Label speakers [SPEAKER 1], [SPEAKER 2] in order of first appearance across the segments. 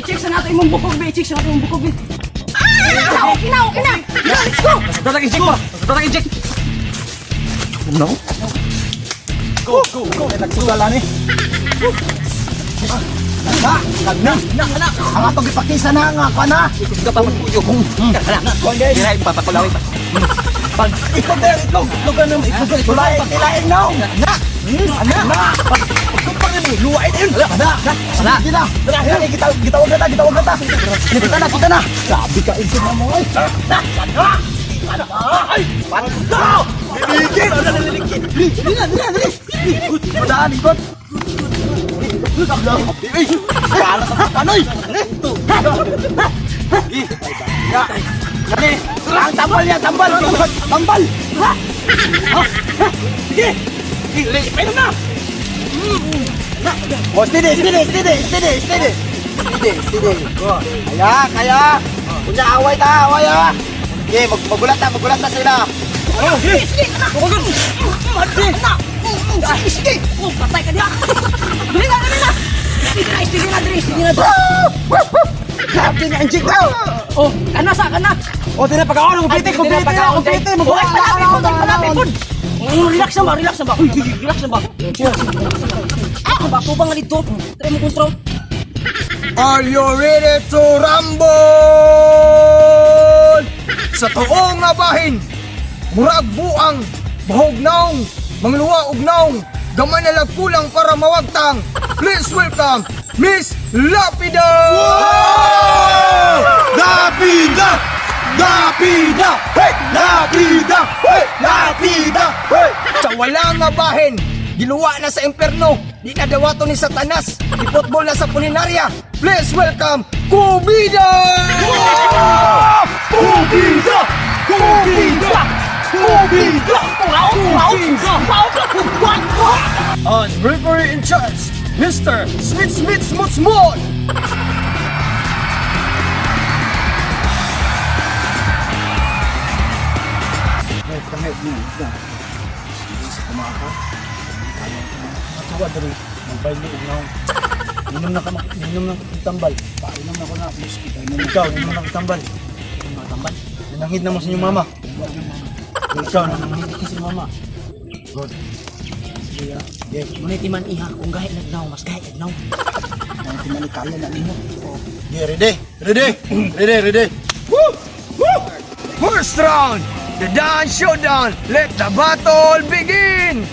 [SPEAKER 1] I-check sa natin imong bukog, be. I-check sa natin imong bukog, be. Okay na. Let's go.
[SPEAKER 2] Basta lang i-check pa. Basta lang i-check. No?
[SPEAKER 1] Go.
[SPEAKER 3] Nagsugala ni. Na. Ang atong ipakisa na nga pa na.
[SPEAKER 2] Ikaw ka pa magpuyo kung... Dira, ipapakulawin pa. Pag...
[SPEAKER 3] Ikaw ba yung itlog? Itlog ka naman. Itlog. Tilain na. Na. Pagkumpang mo. Luwain na yun. Na. Hindi na. Gitawag na ta. Kita na. Sabi ka ito na mo. Ay. Ay. Parang ito. Liligin. Dili na. Madaan, ikot. Kala sa panoy. Ang tambal niya, tambal. Sige. Pwede na. Oh, steady. Kaya. Punya away ha. Sige, magulat na sila.
[SPEAKER 1] Sige. Sige. Patay ka niya. Dali na. Sige na.
[SPEAKER 3] Grabe nga ang jig daw.
[SPEAKER 1] Oh, kana.
[SPEAKER 3] O, di na pagkaon. Kumplete.
[SPEAKER 1] Malapit. Relax na ba? Uy, relax na ba? Ako ba? Ako ba nga dito? Try mo control.
[SPEAKER 3] Are you ready to rumble? Sa tuong nga bahin, murag buang, bahog naong, mangluwa og naong, gamay na kulang para mawagtang. Please welcome Miss Lapida! Lapida! Hey! Lapida! Sa wala nga bahin, giluwa na sa imperno, di na dawato ni Satanas, ipotbol na sa pulinarya. Please welcome Kubida! And referee in charge, Mr. Smith Smutsmon!
[SPEAKER 4] Inom na tambal. Painom na ko na. Ikaw, inom na tambal. Nananghid na mo sa inyong mama. Ikaw, nananghid ka sa mama. Good.
[SPEAKER 1] Ngunit man iha, kung gahit nagnaw, mas gahit nagnaw.
[SPEAKER 3] Ang tinalikaya na ninyo.
[SPEAKER 4] Yeah, ready.
[SPEAKER 3] Woo! First round, the dance showdown. Let the battle begin.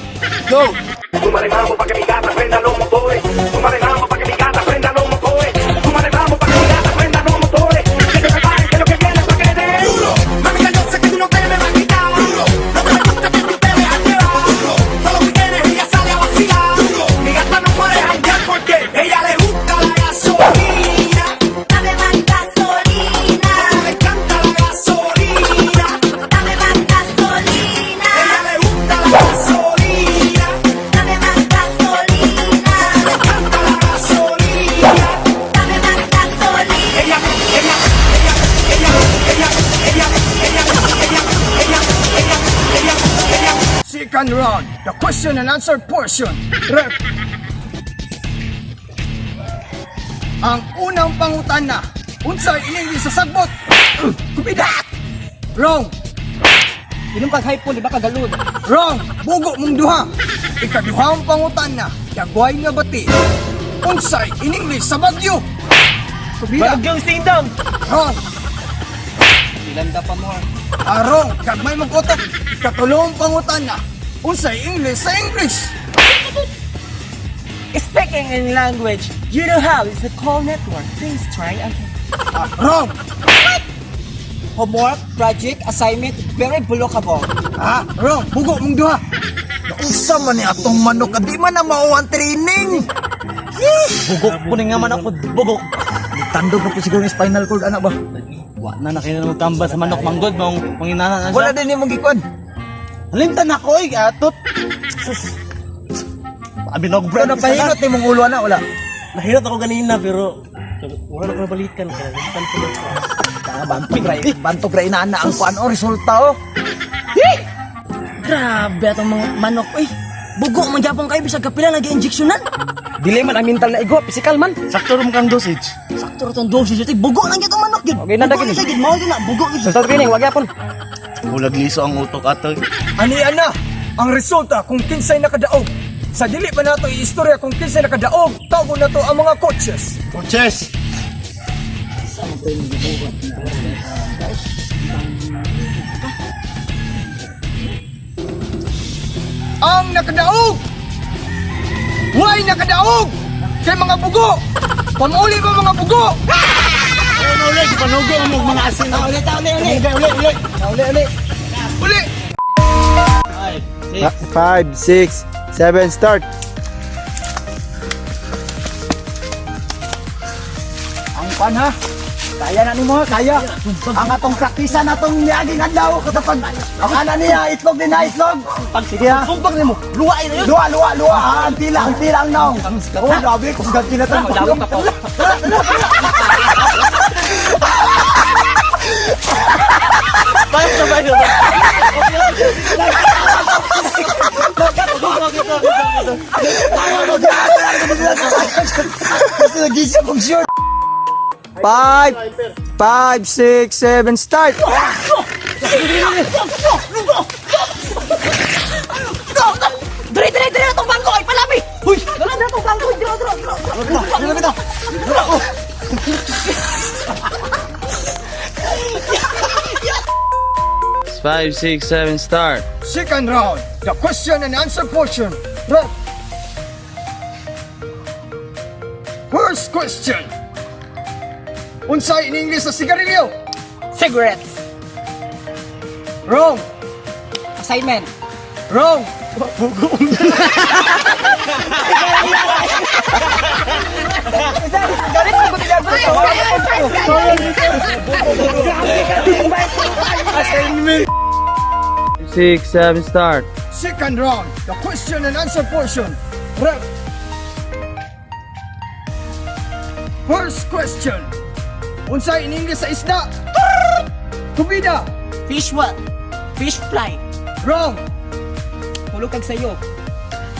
[SPEAKER 3] Go!
[SPEAKER 5] Tumaremamo pa' que mi gata prenda los motores. Tumaremamo pa' que mi gata prenda los motores. Tumaremamo pa' que mi gata prenda los motores. Que te preparen que lo que viene es pa' que te duro. Mami, que yo sé que tú no te me vas a quitar. Duro. Lo que me gusta es que tú te dejas llevar. Duro. Todo lo que tienes ella sale a vacilar. Duro. Mi gata no puede janguear porque ella le gusta la gasolina.
[SPEAKER 6] Dame más gasolina.
[SPEAKER 5] Le encanta la gasolina.
[SPEAKER 6] Dame más gasolina.
[SPEAKER 5] Ella le gusta la gasolina.
[SPEAKER 6] Dame más gasolina.
[SPEAKER 5] Le encanta la gasolina.
[SPEAKER 6] Dame más gasolina.
[SPEAKER 3] Second round, the question and answer portion. Rep. Ang unang pangutana, unsay ining sa sagbot? Kupida! Wrong!
[SPEAKER 1] Inom kag hype po, di ba kagalod?
[SPEAKER 3] Wrong! Bugo mong duha! Ikaduhang pangutana, dagway nga bati. Unsay ining sa bagyo? Kupida!
[SPEAKER 2] Bagyong sindam!
[SPEAKER 3] Wrong!
[SPEAKER 1] Ilanda pa mo.
[SPEAKER 3] Wrong! Kagmay mag-utok. Ikatulong pangutana, unsay English sa English?
[SPEAKER 1] Speaking in language, you know how is the call network. Please try again.
[SPEAKER 3] Wrong!
[SPEAKER 1] Homework, project, assignment, very bulokable.
[SPEAKER 3] Wrong! Bugo mong duha! Nausa man ni atong manok, di man na mao ang training!
[SPEAKER 2] Bugok po nga man ako, bugok.
[SPEAKER 3] Tandog na po siguro yung spinal cord, anak ba?
[SPEAKER 2] Wa na kayo na magtambal sa manok manggod, mong manginana na
[SPEAKER 3] Wala
[SPEAKER 2] siya.
[SPEAKER 3] din yung magikwan.
[SPEAKER 2] Halimtan ako, atot. Abinog, bro.
[SPEAKER 3] Ano pahilot ni mong ulo, anak? Wala.
[SPEAKER 2] Nahirot ako ganina, pero wala ko nabalikan. Kaya nalitan ko lang.
[SPEAKER 3] Bantog ra inaana ang kuan o resulta o.
[SPEAKER 1] Grabe atong mga manok. Uy, bugo man gyapon kayo bisag kapila lagi injeksyonan.
[SPEAKER 2] Dili man ang mental na igo, physical man. Sakto rin kang dosage.
[SPEAKER 1] Turo tong dosis ito, bugo lang yung manok yun.
[SPEAKER 2] Okay na,
[SPEAKER 1] Bugo
[SPEAKER 2] dagin.
[SPEAKER 1] lang yun, mao yun na, bugo yun.
[SPEAKER 2] Sa training, wag yapon.
[SPEAKER 3] Bulag liso ang utok atoy.
[SPEAKER 7] Anian na ang resulta kung kinsay nakadaog. Sa dili pa nato i-istorya kung kinsay nakadaog, tago na to ang mga coaches.
[SPEAKER 4] Coaches.
[SPEAKER 7] Ang nakadaog! Why nakadaog? Kay mga bugo! Pamuli ba mga bugo?
[SPEAKER 4] Ulit, panugo mo mga asin. Uli.
[SPEAKER 7] Uli!
[SPEAKER 4] 5, 6, 7, start.
[SPEAKER 3] Ang pan ha. Kaya na nimo, kaya. Ang atong praktisan atong niaging adlaw katapag ang ana niya itlog din na itlog. Sige ha.
[SPEAKER 1] Sumpag mo, luwain na yun.
[SPEAKER 3] Luwa ha. Ang tila ang naong. Oh, grabe kung ganti na tayo.
[SPEAKER 1] Lawak ka pa. Parang sabay na ba?
[SPEAKER 3] Kasi nag-isip kong sure.
[SPEAKER 4] 5, 6, 7, start.
[SPEAKER 1] Dire itong bangko, ay palami! Uy! Dala na itong bangko, dira!
[SPEAKER 8] 5, 6, 7, start.
[SPEAKER 7] Second round, the question and answer portion. Right. First question. Unsay in English sa sigarilyo?
[SPEAKER 1] Cigarettes!
[SPEAKER 7] Wrong.
[SPEAKER 1] Assignment!
[SPEAKER 7] Wrong.
[SPEAKER 8] Assignment. 6, 7, start.
[SPEAKER 7] Second round, the question and answer portion. Right. First question. Unsay in English sa isda? Kubida.
[SPEAKER 1] Fish what? Fish fly.
[SPEAKER 7] Wrong.
[SPEAKER 1] Hulog kag sayo.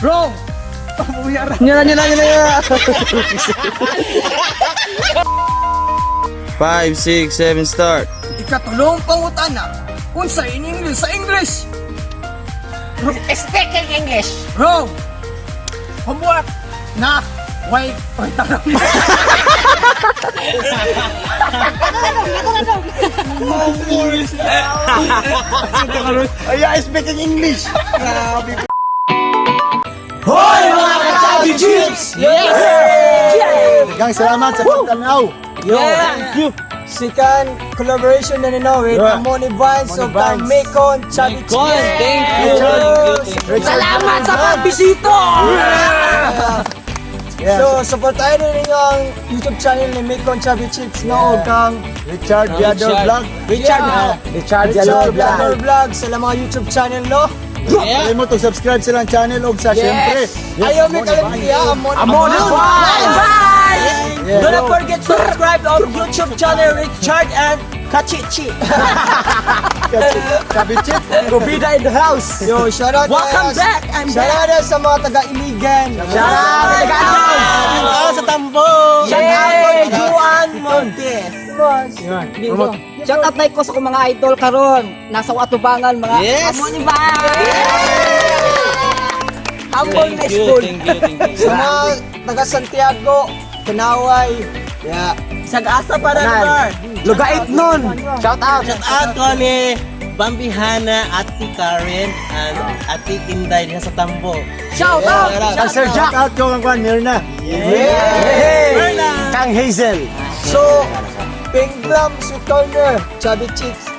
[SPEAKER 7] Wrong. Pamuyara.
[SPEAKER 4] Nyala.
[SPEAKER 8] 5, 6, 7, start.
[SPEAKER 7] Ikatulong pangutana. Unsay in English sa English?
[SPEAKER 1] Speaking English.
[SPEAKER 7] Wrong. Homework. Na. Wait. Tanong.
[SPEAKER 3] Ay, speaking English. Gang, salamat sa pagtanaw.
[SPEAKER 4] Thank you. Second collaboration na nino with Amoni Vines of the Mekon Chubby Chicken.
[SPEAKER 8] Thank you.
[SPEAKER 1] Salamat sa pagbisito!
[SPEAKER 4] So, supportahin rin ninyo ang YouTube channel ni Mekon Chubby Chips no kang
[SPEAKER 3] Richard Biado Vlog.
[SPEAKER 4] Richard Biador Vlog sa mga YouTube channel no.
[SPEAKER 3] Kaya mo to subscribe silang channel og sa syempre.
[SPEAKER 4] Ayaw may kalimpiya
[SPEAKER 1] Amoni Vines!
[SPEAKER 3] Yeah.
[SPEAKER 1] Do not forget to subscribe to our YouTube channel, Richard and Kachichi.
[SPEAKER 3] Kabichit.
[SPEAKER 4] Kubida in the house. Yo, shout out
[SPEAKER 1] Welcome back! I'm
[SPEAKER 4] Shout
[SPEAKER 1] back!
[SPEAKER 4] out sa mga taga-Iligan.
[SPEAKER 1] Shout out!
[SPEAKER 4] sa Tambo.
[SPEAKER 1] Shout out kay Juan Montes. Shout out na ko sa kong mga idol karon. Nasa Watubangan mga Amoni Vines! Humble na school.
[SPEAKER 4] Sa mga taga-Santiago, Kanaway. Yeah.
[SPEAKER 1] Sag-asa para naman.
[SPEAKER 4] Lugait nun.
[SPEAKER 1] Shout out ko ni Bambi Hana, Ate Karen, and Ate Inday din sa Tambo. Shout out!
[SPEAKER 3] Ang Sir Jack out ko ang kwan Mirna.
[SPEAKER 4] Yeah.
[SPEAKER 3] Kang Hazel.
[SPEAKER 4] So, Pink Plum, Sweet Corner, Chubby Chips.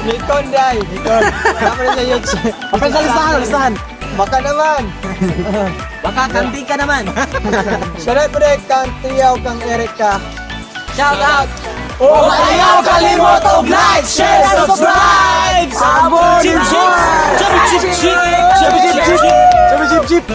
[SPEAKER 4] Mikon Day. Tama na sa YouTube.
[SPEAKER 3] Apa sa listahan?
[SPEAKER 4] Baka naman.
[SPEAKER 1] Baka kandi ka naman.
[SPEAKER 4] Shoutout po rin kang Tiyaw, kang Erika.
[SPEAKER 1] Shout out!
[SPEAKER 4] Huwag ayaw kalimot og like, share, and subscribe! Sa Amoni Vines!
[SPEAKER 1] Chip! Chip! Chip! Chip! Chip! Chip!
[SPEAKER 3] Chip chip.